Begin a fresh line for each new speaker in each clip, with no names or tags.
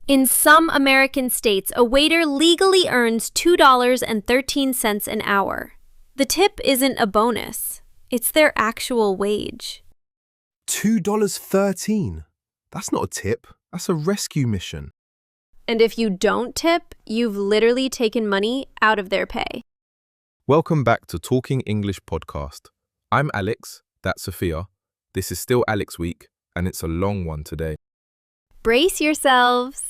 In some American states, a waiter legally earns $2.13 an hour. The tip isn't a bonus. It's their actual wage.
$2.13. That's not a tip. That's a rescue mission.
And if you don't tip, you've literally taken money out of their pay.
Welcome back to Talking English Podcast. I'm Alex, that's Sofia. This is still Alex Week, and it's a long one today.
Brace yourselves.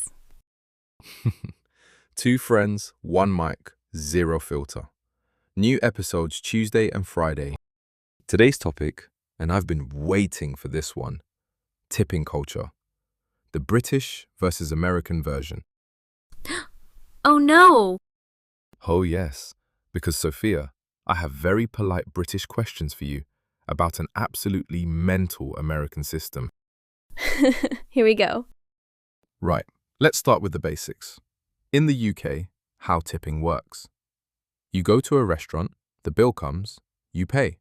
Two friends, one mic, zero filter. New episodes Tuesday and Friday. Today's topic, and I've been waiting for this one, tipping culture. The British versus American version.
Oh no!
Oh yes, because Sophia, I have very polite British questions for you about an absolutely mental American system.
Here we go.
Right, let's start with the basics. In the UK, how tipping works. You go to a restaurant, the bill comes, you pay.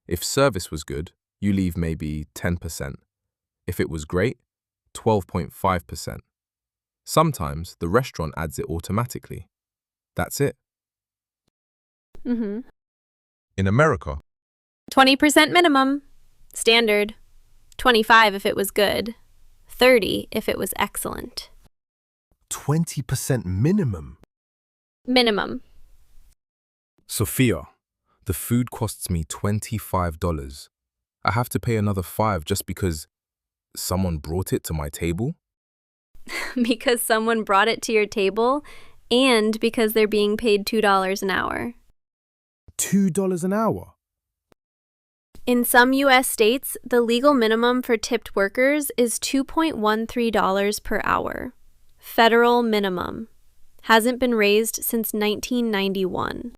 If service was good, you leave maybe 10%. If it was great, 12.5%. Sometimes the restaurant adds it automatically. That's it. In America,
20% minimum. Standard. 25 if it was good. 30 if it was excellent.
20% minimum.
Minimum.
Sophia, the food costs me $25. I have to pay another $5 just because someone brought it to my table?
Because someone brought it to your table and because they're being paid $2 an hour.
$2 an hour?
In some U.S. states, the legal minimum for tipped workers is $2.13 per hour. Federal minimum. Hasn't been raised since 1991.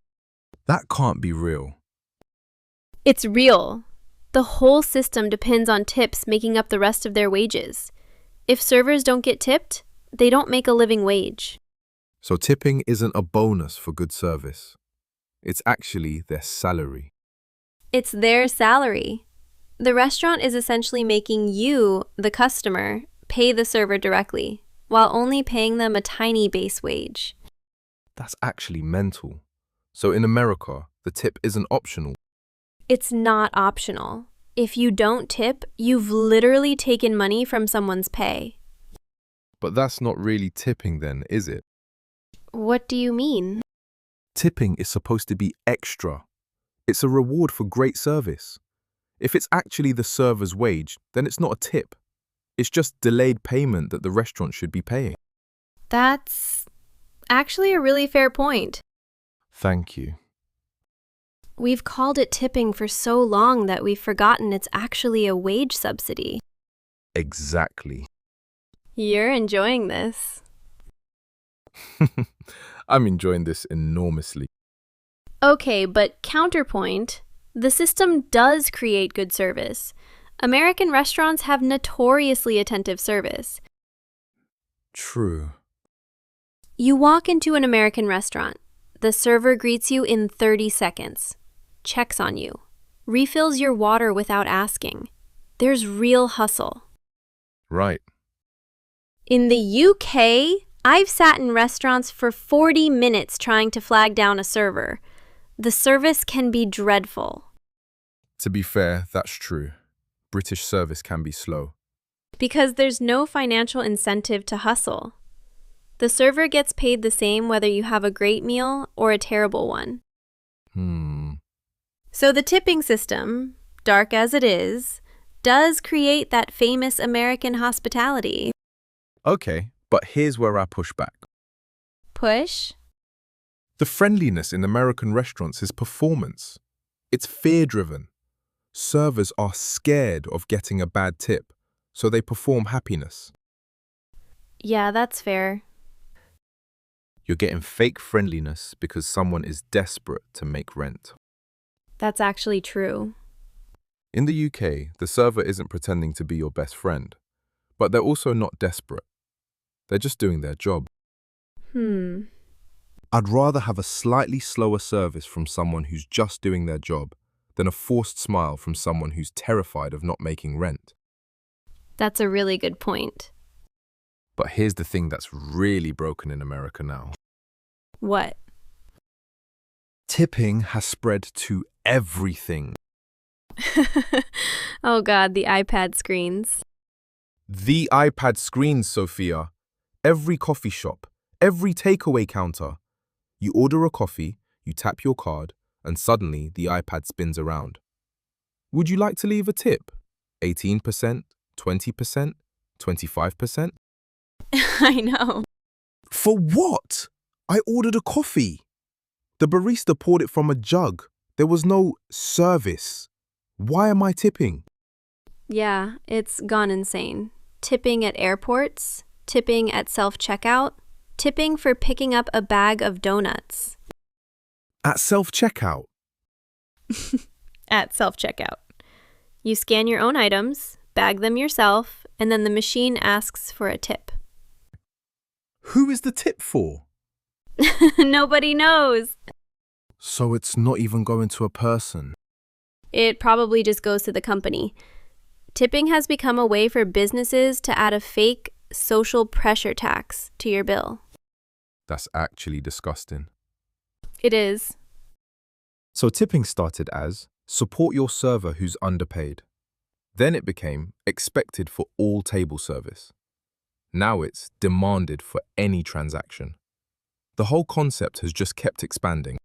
That can't be real.
It's real. The whole system depends on tips making up the rest of their wages. If servers don't get tipped, they don't make a living wage.
So tipping isn't a bonus for good service. It's actually their salary.
It's their salary. The restaurant is essentially making you, the customer, pay the server directly, while only paying them a tiny base wage.
That's actually mental. So in America, the tip isn't optional.
It's not optional. If you don't tip, you've literally taken money from someone's pay.
But that's not really tipping then, is it?
What do you mean?
Tipping is supposed to be extra. It's a reward for great service. If it's actually the server's wage, then it's not a tip. It's just delayed payment that the restaurant should be paying.
That's actually a really fair point.
Thank you.
We've called it tipping for so long that we've forgotten it's actually a wage subsidy.
Exactly.
You're enjoying this.
I'm enjoying this enormously.
Okay, but counterpoint, the system does create good service. American restaurants have notoriously attentive service.
True.
You walk into an American restaurant. The server greets you in 30 seconds, checks on you, refills your water without asking. There's real hustle.
Right.
In the UK, I've sat in restaurants for 40 minutes trying to flag down a server. The service can be dreadful.
To be fair, that's true. British service can be slow.
Because there's no financial incentive to hustle. The server gets paid the same whether you have a great meal or a terrible one. So the tipping system, dark as it is, does create that famous American hospitality.
Okay, but here's where I push back.
Push?
The friendliness in American restaurants is performance. It's fear-driven. Servers are scared of getting a bad tip, so they perform happiness.
Yeah, that's fair.
You're getting fake friendliness because someone is desperate to make rent.
That's actually true.
In the UK, the server isn't pretending to be your best friend, but they're also not desperate. They're just doing their job. I'd rather have a slightly slower service from someone who's just doing their job than a forced smile from someone who's terrified of not making rent.
That's a really good point.
But here's the thing that's really broken in America now.
What?
Tipping has spread to everything.
Oh God, the iPad screens.
The iPad screens, Sofia. Every coffee shop, every takeaway counter. You order a coffee, you tap your card, and suddenly the iPad spins around. Would you like to leave a tip? 18%, 20%, 25%?
I know.
For what? I ordered a coffee. The barista poured it from a jug. There was no service. Why am I tipping?
Yeah, it's gone insane. Tipping at airports, tipping at self-checkout, tipping for picking up a bag of donuts.
At self-checkout.
At self-checkout. You scan your own items, bag them yourself, and then the machine asks for a tip.
Who is the tip for?
Nobody knows.
So it's not even going to a person.
It probably just goes to the company. Tipping has become a way for businesses to add a fake social pressure tax to your bill.
That's actually disgusting.
It is.
So tipping started as support your server who's underpaid. Then it became expected for all table service. Now it's demanded for any transaction. The whole concept has just kept expanding.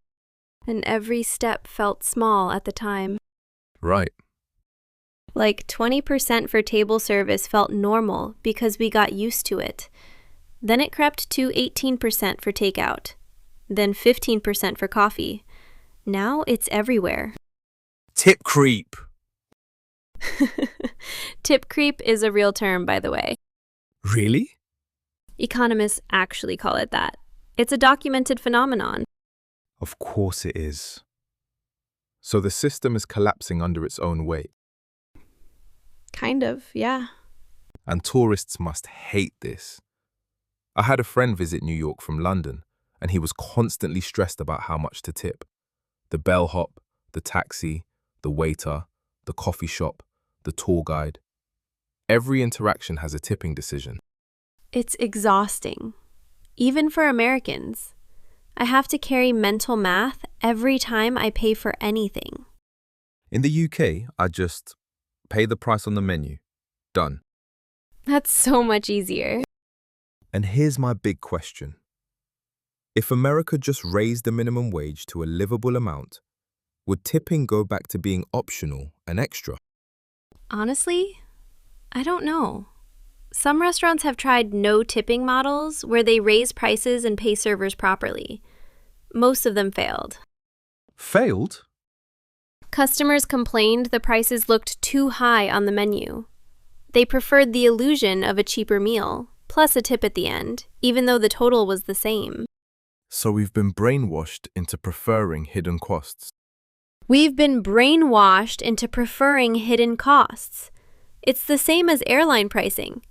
And every step felt small at the time.
Right.
Like 20% for table service felt normal because we got used to it. Then it crept to 18% for takeout. Then 15% for coffee. Now it's everywhere.
Tip creep.
Tip creep is a real term, by the way.
Really?
Economists actually call it that. It's a documented phenomenon.
Of course it is. So the system is collapsing under its own weight.
Kind of, yeah.
And tourists must hate this. I had a friend visit New York from London, and he was constantly stressed about how much to tip. The bellhop, the taxi, the waiter, the coffee shop, the tour guide. Every interaction has a tipping decision.
It's exhausting. Even for Americans. I have to carry mental math every time I pay for anything.
In the UK, I just pay the price on the menu. Done.
That's so much easier.
And here's my big question. If America just raised the minimum wage to a livable amount, would tipping go back to being optional and extra?
Honestly, I don't know. Some restaurants have tried no tipping models where they raise prices and pay servers properly. Most of them failed.
Failed?
Customers complained the prices looked too high on the menu. They preferred the illusion of a cheaper meal, plus a tip at the end, even though the total was the same.
So we've been brainwashed into preferring hidden costs.
We've been brainwashed into preferring hidden costs. It's the same as airline pricing.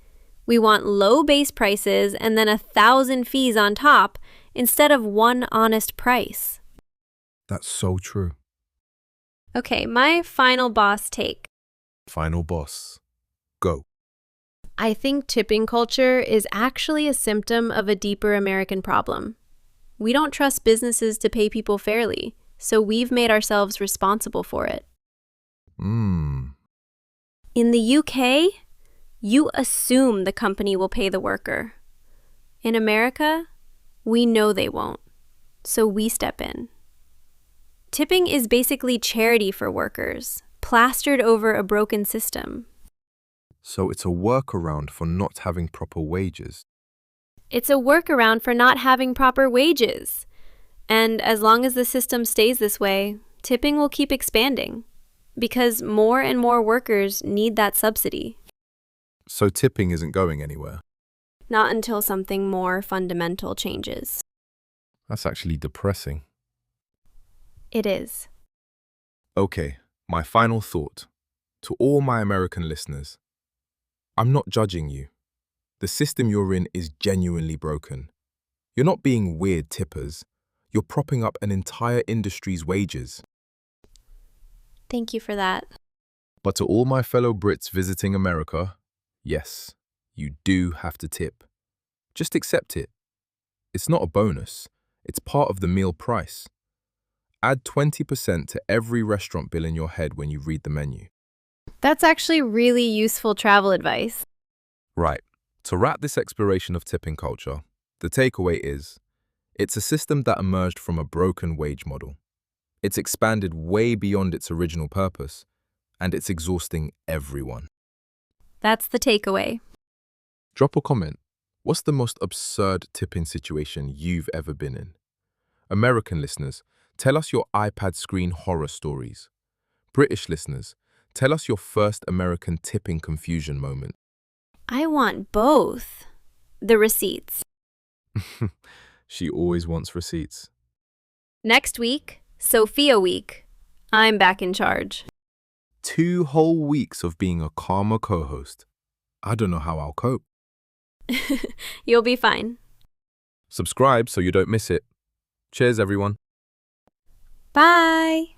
We want low base prices and then 1,000 fees on top instead of one honest price.
That's so true.
Okay, my final boss take.
Final boss. Go.
I think tipping culture is actually a symptom of a deeper American problem. We don't trust businesses to pay people fairly, so we've made ourselves responsible for it. In the UK, you assume the company will pay the worker. In America, we know they won't, so we step in. Tipping is basically charity for workers, plastered over a broken system.
So it's a workaround for not having proper wages.
It's a workaround for not having proper wages. And as long as the system stays this way, tipping will keep expanding. Because more and more workers need that subsidy.
So tipping isn't going anywhere.
Not until something more fundamental changes.
That's actually depressing.
It is.
Okay, my final thought. To all my American listeners, I'm not judging you. The system you're in is genuinely broken. You're not being weird tippers. You're propping up an entire industry's wages.
Thank you for that.
But to all my fellow Brits visiting America, yes, you do have to tip. Just accept it. It's not a bonus, it's part of the meal price. Add 20% to every restaurant bill in your head when you read the menu.
That's actually really useful travel advice.
Right. To wrap this exploration of tipping culture, the takeaway is it's a system that emerged from a broken wage model. It's expanded way beyond its original purpose, and it's exhausting everyone.
That's the takeaway.
Drop a comment. What's the most absurd tipping situation you've ever been in? American listeners, tell us your iPad screen horror stories. British listeners, tell us your first American tipping confusion moment.
I want both. The receipts.
She always wants receipts.
Next week, Sofia week. I'm back in charge.
2 whole weeks of being a calmer co-host. I don't know how I'll cope.
You'll be fine.
Subscribe so you don't miss it. Cheers, everyone.
Bye.